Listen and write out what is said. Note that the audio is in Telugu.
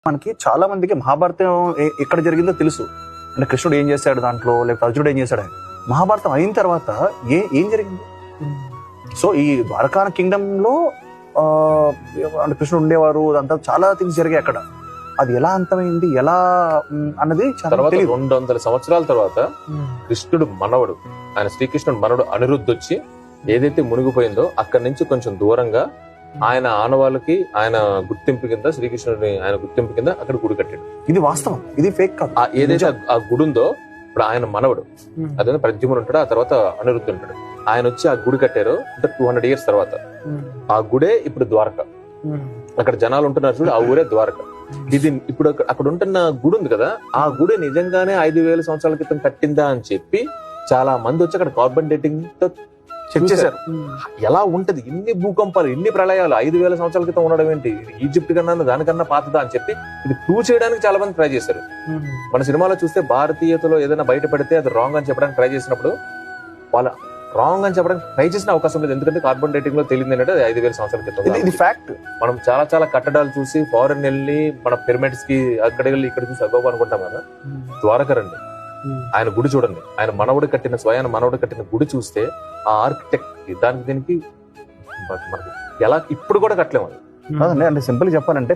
మనకి చాలా మందికి మహాభారతం ఎక్కడ జరిగిందో తెలుసు. అంటే కృష్ణుడు ఏం చేశాడు దాంట్లో, లేకపోతే అర్జునుడు ఏం చేశాడు అని. మహాభారతం అయిన తర్వాత ఏం జరిగింది? సో ఈ ద్వారకా కింగ్డమ్ లో అంటే కృష్ణుడు ఉండేవారు, అదంతా చాలా థింగ్స్ జరిగాయి అక్కడ. అది ఎలా అంతమైంది, ఎలా అన్నది తర్వాత 200 సంవత్సరాల తర్వాత కృష్ణుడు మనవడు, ఆయన శ్రీకృష్ణుడు మనవడు అనిరుద్ధ్ వచ్చి ఏదైతే మునిగిపోయిందో అక్కడి నుంచి కొంచెం దూరంగా ఆయన ఆనవాళ్ళకి ఆయన గుర్తింపు కింద, శ్రీకృష్ణుడిని ఆయన గుర్తింపు కింద అక్కడ గుడి కట్టాడు. ఇది వాస్తవం, ఇది ఫేక్ కాదు. ఏదైతే ఆ గుడి ఉందో ఇప్పుడు ఆయన మనవడు అదే ప్రద్యుమ్నుడు ఉంటాడు, ఆ తర్వాత అనిరుద్ధ్ ఉంటాడు. ఆయన వచ్చి ఆ గుడి కట్టారు 200 years తర్వాత. ఆ గుడే ఇప్పుడు ద్వారక. అక్కడ జనాలు ఉంటున్నారు చూడు, ఆ ఊరే ద్వారక. ఇది ఇప్పుడు అక్కడ ఉంటున్న గుడి ఉంది కదా, ఆ గుడి నిజంగానే 5000 సంవత్సరాల క్రితం కట్టిందా అని చెప్పి చాలా మంది వచ్చి అక్కడ కార్బన్ డేటింగ్ తో చెక్ చేశారు. ఎలా ఉంటది, ఇన్ని భూకంపాలు, ఇన్ని ప్రళయాలు 5000 సంవత్సరాల క్రితం ఉండడం ఏంటి, ఈజిప్ట్ కన్నా దానికన్నా పాతదా అని చెప్పి ఇది ప్రూవ్ చేయడానికి చాలా మంది ట్రై చేశారు. మన సినిమాలో చూస్తే భారతీయతలో ఏదైనా బయట పెడితే అది రాంగ్ అని చెప్పడానికి ట్రై చేసినప్పుడు వాళ్ళ రాంగ్ అని చెప్పడానికి ట్రై చేసిన అవకాశం లేదు. ఎందుకంటే కార్బన్ డేటింగ్ లో తెలియదు ఏంటంటే 5000 సంవత్సరాల క్రితం. ఇది ఫ్యాక్ట్. మనం చాలా చాలా కట్టడాలు చూసి ఫారెన్ వెళ్ళి మన పిరమిడ్స్ కి అక్కడ వెళ్ళి ఇక్కడ చూసి అగోబ అనుకుంటాం కదా. ద్వారక రండి, ఆయన గుడి చూడండి, ఆయన మనవడు కట్టిన స్వయాన మనవడు కట్టిన గుడి చూస్తే ఆ ఆర్కిటెక్ట్ దానికి దీనికి మనకి ఎలా ఇప్పుడు కూడా కట్టలేము. అంటే సింపుల్ చెప్పాలంటే